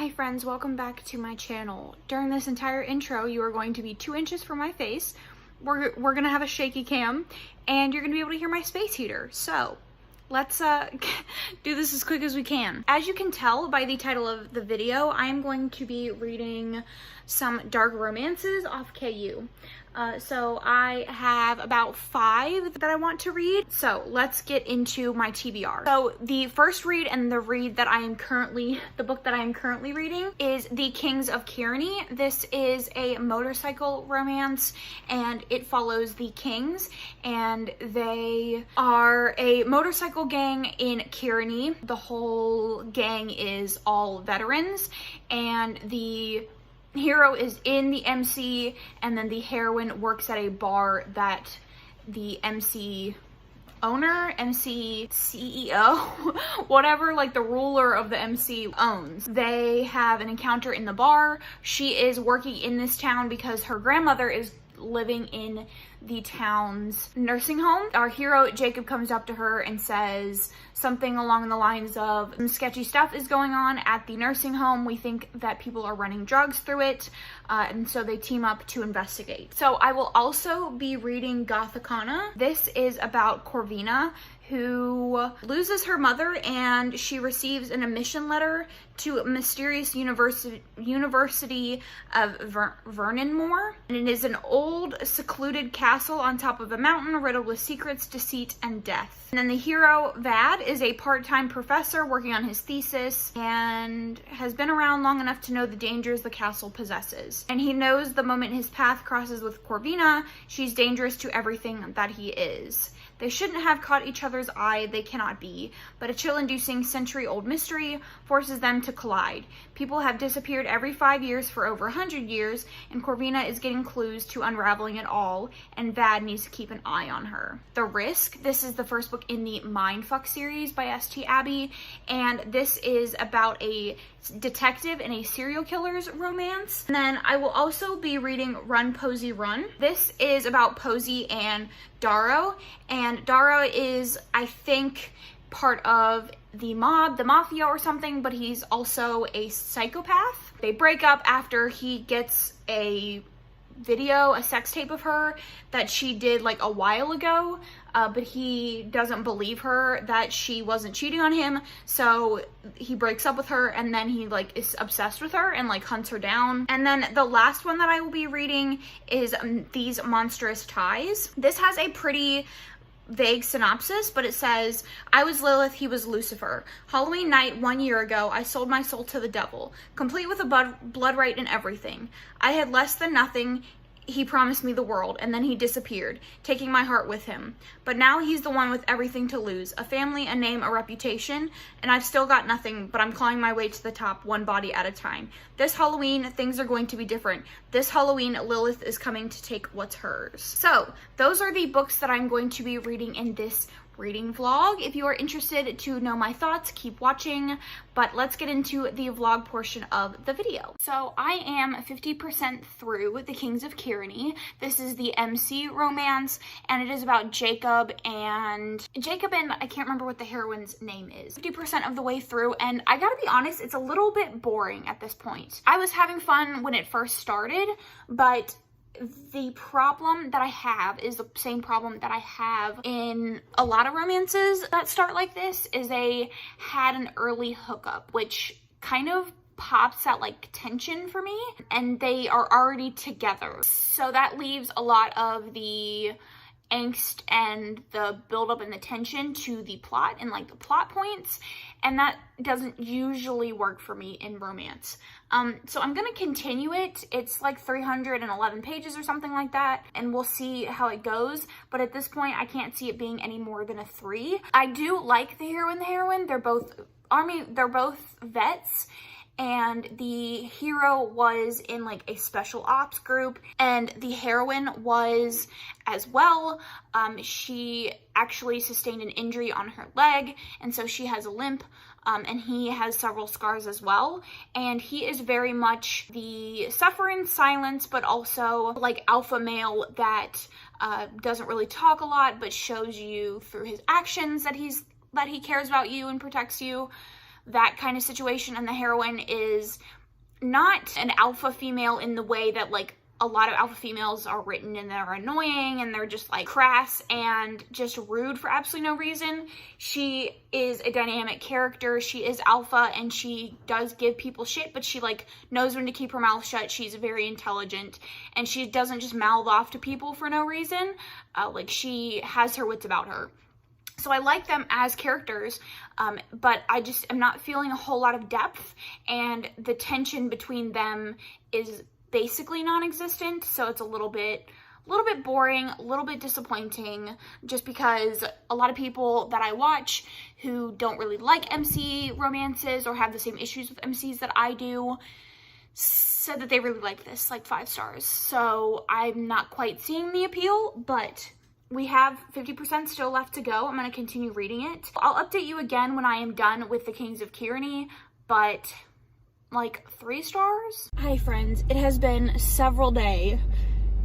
Hi friends, welcome back to my channel. During this entire intro, you are going to be 2 inches from my face. We're gonna have a shaky cam, and you're gonna be able to hear my space heater. So, let's do this as quick as we can. As you can tell by the title of the video, I'm going to be reading some dark romances off KU. So I have about 5 that I want to read. So let's get into my TBR. So the first read and the book that I am currently reading is The Kings of Kearny. This is a motorcycle romance and it follows the Kings, and they are a motorcycle gang in Kearny. The whole gang is all veterans, and the hero is in the MC, and then the heroine works at a bar that the MC owner, MC CEO, whatever, like the ruler of the MC owns. They have an encounter in the bar. She is working in this town because her grandmother is living in the town's nursing home. Our hero, Jacob, comes up to her and says something along the lines of, some sketchy stuff is going on at the nursing home. We think that people are running drugs through it, and so they team up to investigate. So I will also be reading Gothakana. This is about Corvina, who loses her mother, and she receives an admission letter to a mysterious University of Vernonmore. And it is an old, secluded castle on top of a mountain riddled with secrets, deceit, and death. And then the hero, Vad, is a part-time professor working on his thesis and has been around long enough to know the dangers the castle possesses. And he knows the moment his path crosses with Corvina, she's dangerous to everything that he is. They shouldn't have caught each other's eye, they cannot be, but a chill-inducing century-old mystery forces them to collide. People have disappeared every 5 years for over 100 years, and Corvina is getting clues to unraveling it all, and Vad needs to keep an eye on her. The Risk, this is the first book in the Mindfuck series by St. Abbey, and this is about a detective and a serial killer's romance. And then I will also be reading Run, Posy, Run. This is about Posy and Darrow, and Darrow is, I think, part of the mafia or something, but he's also a psychopath. They break up after he gets a sex tape of her that she did like a while ago, but he doesn't believe her that she wasn't cheating on him, so he breaks up with her, and then he like is obsessed with her and like hunts her down. And then the last one that I will be reading is These Monstrous Ties. This has a pretty vague synopsis, but it says, I was Lilith, he was Lucifer. Halloween night 1 year ago, I sold my soul to the devil, complete with a blood right and everything. I had less than nothing. He promised me the world, and then he disappeared, taking my heart with him. But now he's the one with everything to lose, a family, a name, a reputation, and I've still got nothing, but I'm clawing my way to the top, one body at a time. This Halloween, things are going to be different. This Halloween, Lilith is coming to take what's hers. So, those are the books that I'm going to be reading in this reading vlog. If you are interested to know my thoughts, keep watching, but let's get into the vlog portion of the video. So I am 50% through The Kings of Kearny. This is the MC romance, and it is about Jacob and I can't remember what the heroine's name is. 50% of the way through, and I gotta be honest, it's a little bit boring at this point. I was having fun when it first started, but the problem that I have is the same problem that I have in a lot of romances that start like this, is they had an early hookup, which kind of pops that like tension for me, and they are already together. So that leaves a lot of the angst and the buildup and the tension to the plot and like the plot points, and that doesn't usually work for me in romance. So I'm gonna continue it. It's like 311 pages or something like that, and we'll see how it goes, but at this point I can't see it being any more than a 3. I do like the hero and the heroine. They're both vets, and the hero was in like a special ops group, and the heroine was as well. She actually sustained an injury on her leg, and so she has a limp, and he has several scars as well, and he is very much the suffer in silence, but also like alpha male that doesn't really talk a lot, but shows you through his actions that he cares about you and protects you. that kind of situation, and the heroine is not an alpha female in the way that like a lot of alpha females are written, and they're annoying and they're just like crass and just rude for absolutely no reason. She is a dynamic character. She is alpha and she does give people shit, but she like knows when to keep her mouth shut. She's very intelligent and she doesn't just mouth off to people for no reason. Like she has her wits about her. So I like them as characters, but I just am not feeling a whole lot of depth, and the tension between them is basically non-existent. So it's a little bit boring, a little bit disappointing, just because a lot of people that I watch who don't really like MC romances or have the same issues with MCs that I do said that they really like this, like 5 stars. So I'm not quite seeing the appeal, but we have 50% still left to go. I'm going to continue reading it. I'll update you again when I am done with the Kings of Kearny, but like 3 stars. Hi friends, it has been several days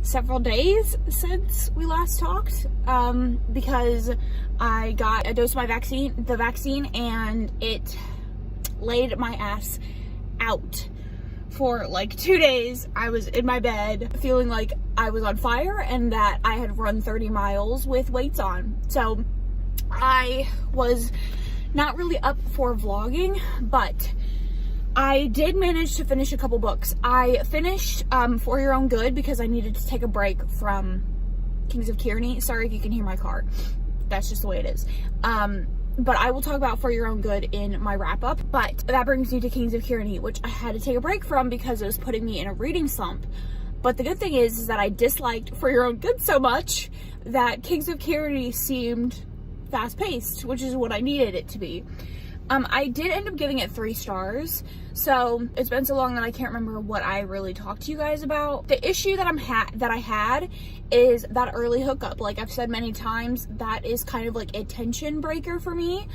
since we last talked, because I got a dose of the vaccine, and it laid my ass out for like 2 days. I was in my bed feeling like I was on fire and that I had run 30 miles with weights on. So I was not really up for vlogging, but I did manage to finish a couple books. I finished For Your Own Good because I needed to take a break from Kings of Kearny. Sorry if you can hear my car. That's just the way it is. But I will talk about For Your Own Good in my wrap up. But that brings me to Kings of Kearny, which I had to take a break from because it was putting me in a reading slump. But the good thing is that I disliked For Your Own Good so much that Kings of Kearny seemed fast-paced, which is what I needed it to be. I did end up giving it 3 stars, so it's been so long that I can't remember what I really talked to you guys about. The issue that I had is that early hookup. Like I've said many times, that is kind of like a tension breaker for me.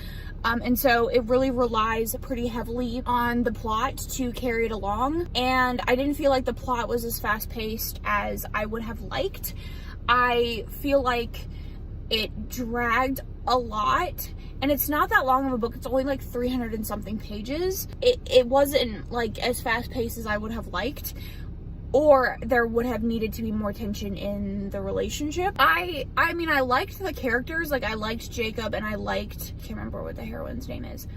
And so it really relies pretty heavily on the plot to carry it along. And I didn't feel like the plot was as fast-paced as I would have liked. I feel like it dragged a lot. And it's not that long of a book. It's only like 300 and something pages. It wasn't like as fast-paced as I would have liked, or there would have needed to be more tension in the relationship. I mean, I liked the characters. Like I liked Jacob, and I can't remember what the heroine's name is.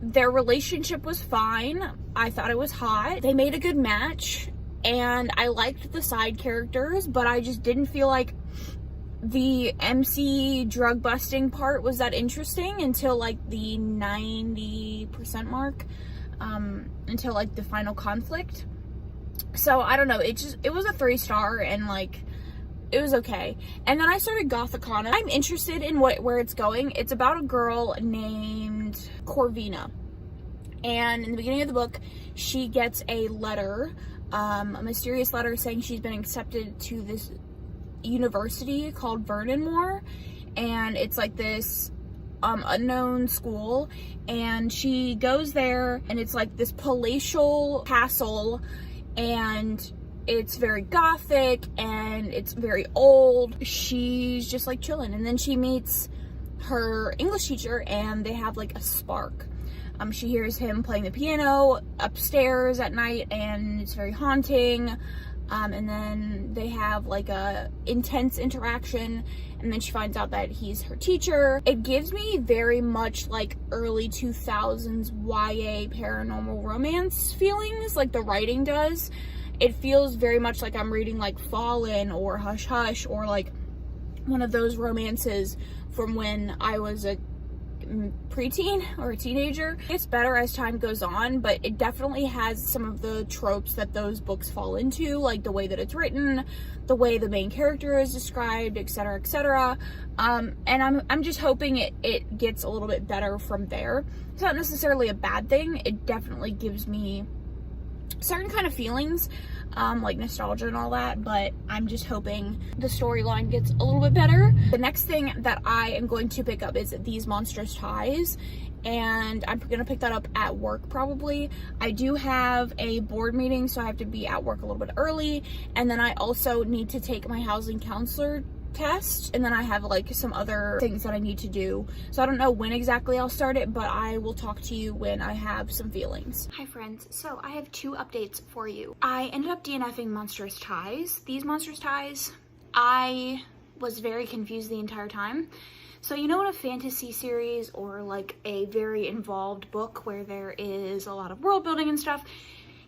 Their relationship was fine. I thought it was hot. They made a good match, and I liked the side characters, but I just didn't feel like the MC drug busting part was that interesting until like the 90% mark, until like the final conflict. So I don't know, it was a 3 star, and like it was okay. And then I started Gothakana. I'm interested in where it's going. It's about a girl named Corvina, and in the beginning of the book she gets a letter, a mysterious letter saying she's been accepted to this university called Vernonmore, and it's like this unknown school, and she goes there, and it's like this palatial castle, and it's very gothic and it's very old. She's just like chilling, and then she meets her English teacher and they have like a spark. She hears him playing the piano upstairs at night, and it's very haunting. And then they have like a intense interaction, and then she finds out that he's her teacher. It gives me very much like early 2000s YA paranormal romance feelings, like the writing does. It feels very much like I'm reading like Fallen or Hush Hush, or like one of those romances from when I was a preteen or a teenager. It's better as time goes on, but it definitely has some of the tropes that those books fall into, like the way that it's written, the way the main character is described, etc., etc. And I'm just hoping it gets a little bit better from there. It's not necessarily a bad thing. It definitely gives me certain kind of feelings, like nostalgia and all that, but I'm just hoping the storyline gets a little bit better. The next thing that I am going to pick up is these Monstrous Ties, and I'm gonna pick that up at work probably. I do have a board meeting, so I have to be at work a little bit early, and then I also need to take my housing counselor test, and then I have like some other things that I need to do. So I don't know when exactly I'll start it, but I will talk to you when I have some feelings. Hi friends, so I have 2 updates for you. I ended up DNFing Monstrous Ties. These Monstrous Ties, I was very confused the entire time. So you know, in a fantasy series or like a very involved book where there is a lot of world building and stuff,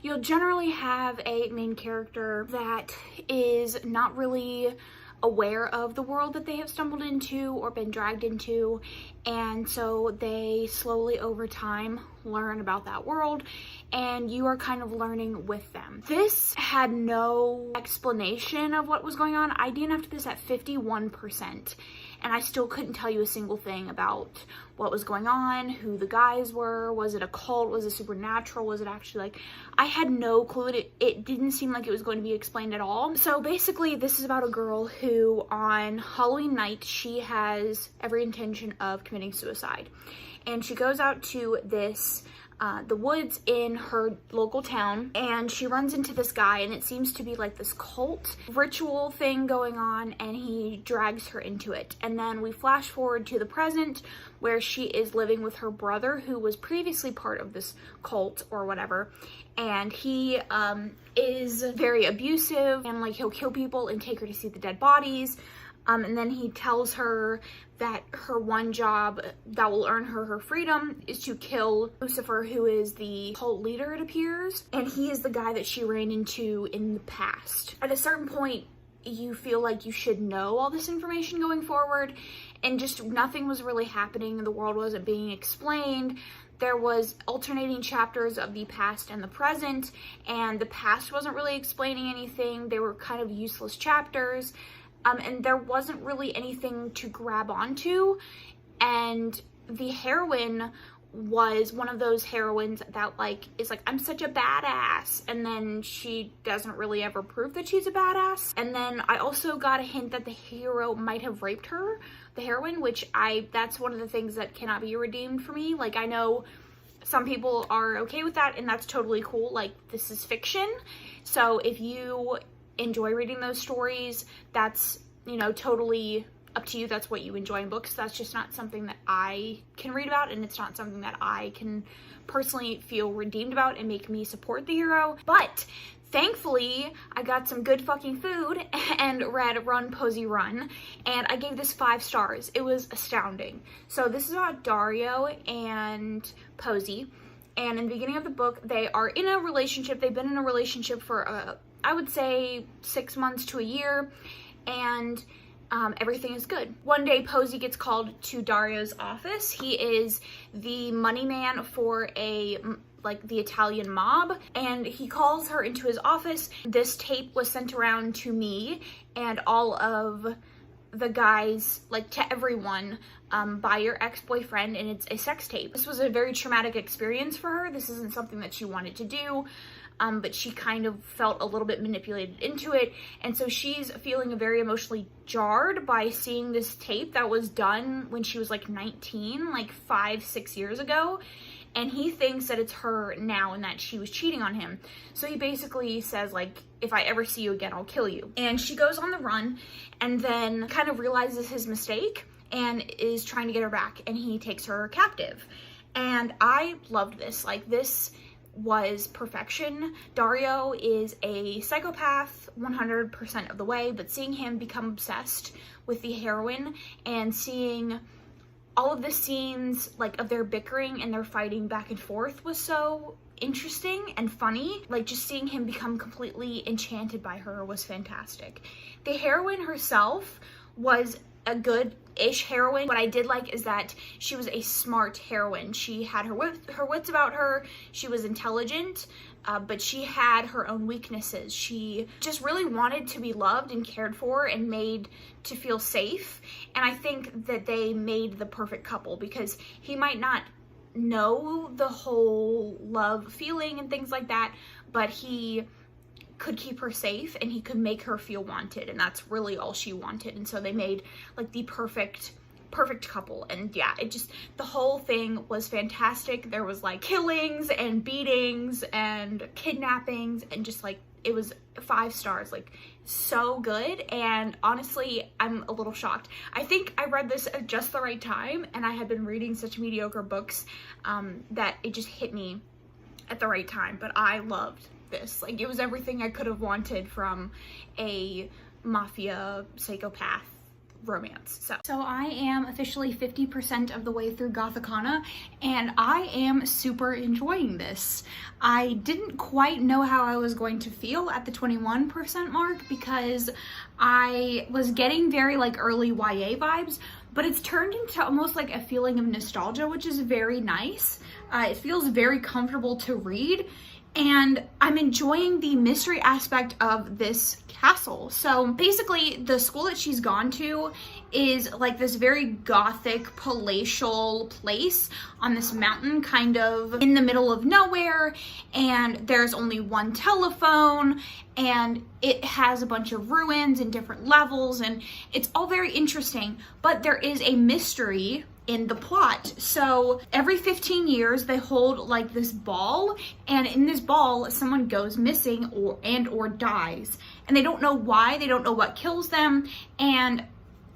you'll generally have a main character that is not really aware of the world that they have stumbled into or been dragged into, and so they slowly over time learn about that world, and you are kind of learning with them. This had no explanation of what was going on. I DNF'd this at 51%, and I still couldn't tell you a single thing about what was going on, who the guys were, was it a cult, was it supernatural, was it actually like, I had no clue. It didn't seem like it was going to be explained at all. So basically this is about a girl who on Halloween night, she has every intention of committing suicide. And she goes out to this the woods in her local town, and she runs into this guy, and it seems to be like this cult ritual thing going on, and he drags her into it. And then we flash forward to the present where she is living with her brother, who was previously part of this cult or whatever, and he is very abusive, and like he'll kill people and take her to see the dead bodies. And then he tells her that her one job that will earn her her freedom is to kill Lucifer, who is the cult leader, it appears. And he is the guy that she ran into in the past. At a certain point, you feel like you should know all this information going forward, and just nothing was really happening. The world wasn't being explained. There was alternating chapters of the past and the present, and the past wasn't really explaining anything. They were kind of useless chapters. And there wasn't really anything to grab onto, and the heroine was one of those heroines that like is like, I'm such a badass, and then she doesn't really ever prove that she's a badass. And then I also got a hint that the hero might have raped her, the heroine, which that's one of the things that cannot be redeemed for me. Like, I know some people are okay with that, and that's totally cool. Like, this is fiction, so if you enjoy reading those stories, that's, you know, totally up to you. That's what you enjoy in books. That's just not something that I can read about, and it's not something that I can personally feel redeemed about and make me support the hero. But thankfully, I got some good fucking food and read Run, Posy, Run, and I gave this 5 stars. It was astounding. So this is about Dario and Posy, and in the beginning of the book, they are in a relationship. They've been in a relationship for I would say 6 months to a year, and everything is good. One day, Posy gets called to Dario's office. He is the money man for like the Italian mob, and he calls her into his office. This tape was sent around to me and all of the guys, like to everyone, by your ex-boyfriend, and it's a sex tape. This was a very traumatic experience for her. This isn't something that she wanted to do. But she kind of felt a little bit manipulated into it, and so she's feeling very emotionally jarred by seeing this tape that was done when she was like 19, like 5-6 years ago, and he thinks that it's her now and that she was cheating on him. So he basically says, like, if I ever see you again, I'll kill you. And she goes on the run and then kind of realizes his mistake and is trying to get her back, and he takes her captive. And I loved this. Like, this was perfection. Dario is a psychopath 100% of the way, but seeing him become obsessed with the heroine and seeing all of the scenes like of their bickering and their fighting back and forth was so interesting and funny. Like, just seeing him become completely enchanted by her was fantastic. The heroine herself was a good-ish heroine. What I did like is that she was a smart heroine. She had her wits about her. She was intelligent, but she had her own weaknesses. She just really wanted to be loved and cared for and made to feel safe. And I think that they made the perfect couple, because he might not know the whole love feeling and things like that, but he could keep her safe and he could make her feel wanted, and that's really all she wanted. And so they made like the perfect perfect couple. And yeah, it just, the whole thing was fantastic. There was like killings and beatings and kidnappings and just like, it was 5 stars, like so good. And honestly, I'm a little shocked. I think I read this at just the right time, and I had been reading such mediocre books that it just hit me at the right time. But I loved this. Like, it was everything I could have wanted from a mafia psychopath romance. So I am officially 50% of the way through Gothakana, and I am super enjoying this. I didn't quite know how I was going to feel at the 21% mark because I was getting very like early YA vibes, but it's turned into almost like a feeling of nostalgia, which is very nice. It feels very comfortable to read, and I'm enjoying the mystery aspect of this castle. So basically, the school that she's gone to is like this very gothic palatial place on this mountain, kind of in the middle of nowhere, and there's only one telephone, and it has a bunch of ruins in different levels, and it's all very interesting, but there is a mystery in the plot. So every 15 years they hold like this ball, and in this ball someone goes missing or dies, and they don't know why, they don't know what kills them. And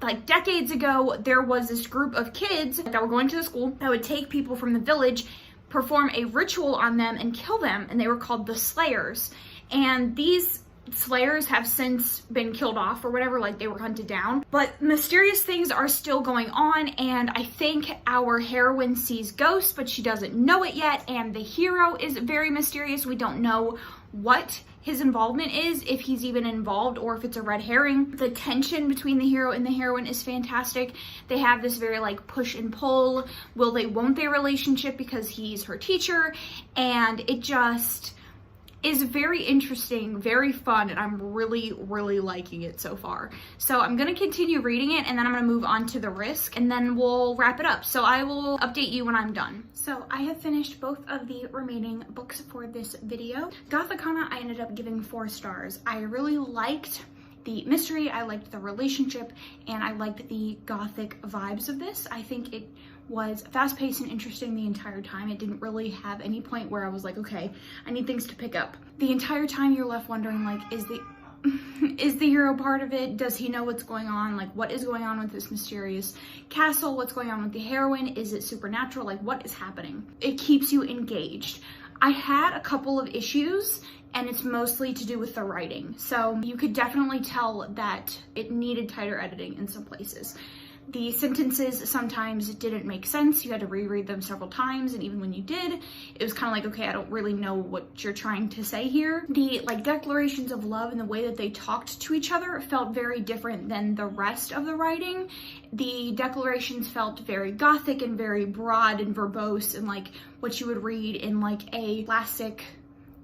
like decades ago, there was this group of kids that were going to the school that would take people from the village, perform a ritual on them, and kill them, and they were called the Slayers. And these Slayers have since been killed off or whatever, like they were hunted down, but mysterious things are still going on. And I think our heroine sees ghosts, but she doesn't know it yet, and the hero is very mysterious. We don't know what his involvement is, if he's even involved or if it's a red herring. The tension between the hero and the heroine is fantastic. They have this very like push and pull, will they won't they relationship because he's her teacher, and it just is very interesting, very fun, and I'm really liking it so far. So I'm gonna continue reading it, and then I'm gonna move on to the risk, and then we'll wrap it up. So I will update you when I'm done. So I have finished both of the remaining books for this video. Gothakana, I ended up giving 4 stars. I really liked the mystery, I liked the relationship, and I liked the gothic vibes of this. I think it was fast-paced and interesting the entire time. It didn't really have any point where I was like, okay, I need things to pick up. The entire time you're left wondering, like, is the hero part of it? Does he know what's going on? Like, what is going on with this mysterious castle? What's going on with the heroine? Is it supernatural? Like, what is happening? It keeps you engaged. I had a couple of issues, and it's mostly to do with the writing. So you could definitely tell that it needed tighter editing in some places. The sentences sometimes didn't make sense. You had to reread them several times, and even when you did, it was kind of like, okay, I don't really know what you're trying to say here. The like declarations of love and the way that they talked to each other felt very different than the rest of the writing. The declarations felt very gothic and very broad and verbose, and like what you would read in like a classic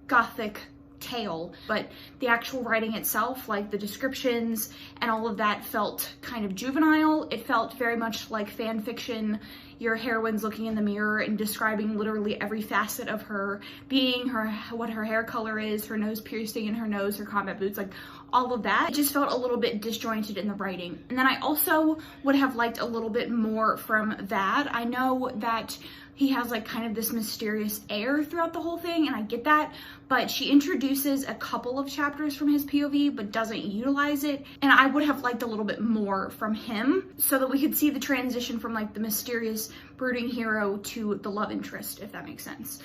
gothic tale, but the actual writing itself, like the descriptions and all of that, felt kind of juvenile. It felt very much like fan fiction. Your heroine's looking in the mirror and describing literally every facet of her being, what her hair color is, her nose piercing in her nose, her combat boots, like all of that. It just felt a little bit disjointed in the writing. And then I also would have liked a little bit more from that. I know that he has like kind of this mysterious air throughout the whole thing, and I get that, but she introduces a couple of chapters from his POV but doesn't utilize it, and I would have liked a little bit more from him so that we could see the transition from like the mysterious brooding hero to the love interest, if that makes sense.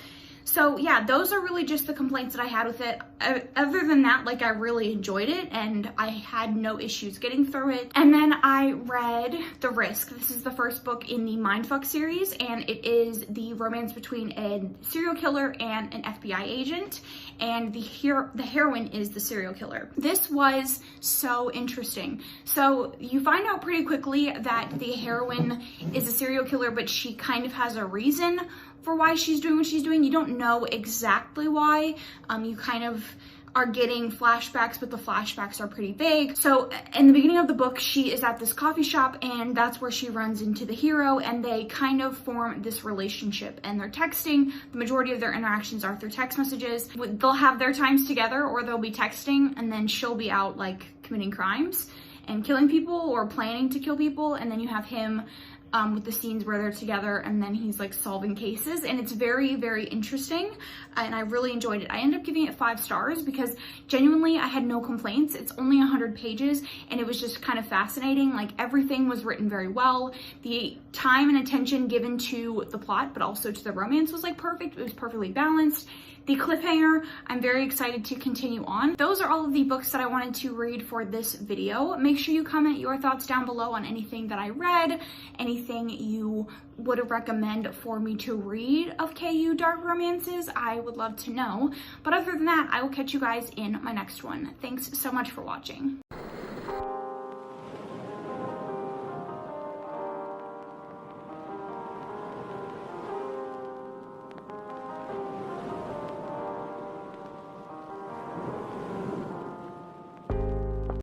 So yeah, those are really just the complaints that I had with it. Other than that, like, I really enjoyed it and I had no issues getting through it. And then I read The Risk. This is the first book in the Mindfuck series, and it is the romance between a serial killer and an FBI agent, and the heroine is the serial killer. This was so interesting. So you find out pretty quickly that the heroine is a serial killer, but she kind of has a reason for why she's doing what she's doing. You don't know exactly why. You kind of are getting flashbacks, but the flashbacks are pretty vague. So in the beginning of the book, she is at this coffee shop, and that's where she runs into the hero, and they kind of form this relationship, and they're texting. The majority of their interactions are through text messages. They'll have their times together, or they'll be texting, and then she'll be out like committing crimes and killing people or planning to kill people, and then you have him with the scenes where they're together and then he's like solving cases, and it's very, very interesting, and I really enjoyed it. I ended up giving it 5 stars because genuinely I had no complaints. It's only 100 pages and it was just kind of fascinating. Like, everything was written very well. The time and attention given to the plot but also to the romance was like perfect. It was perfectly balanced. The cliffhanger, I'm very excited to continue on. Those are all of the books that I wanted to read for this video. Make sure you comment your thoughts down below on anything that I read, anything you would recommend for me to read of KU dark romances. I would love to know. But other than that, I will catch you guys in my next one. Thanks so much for watching.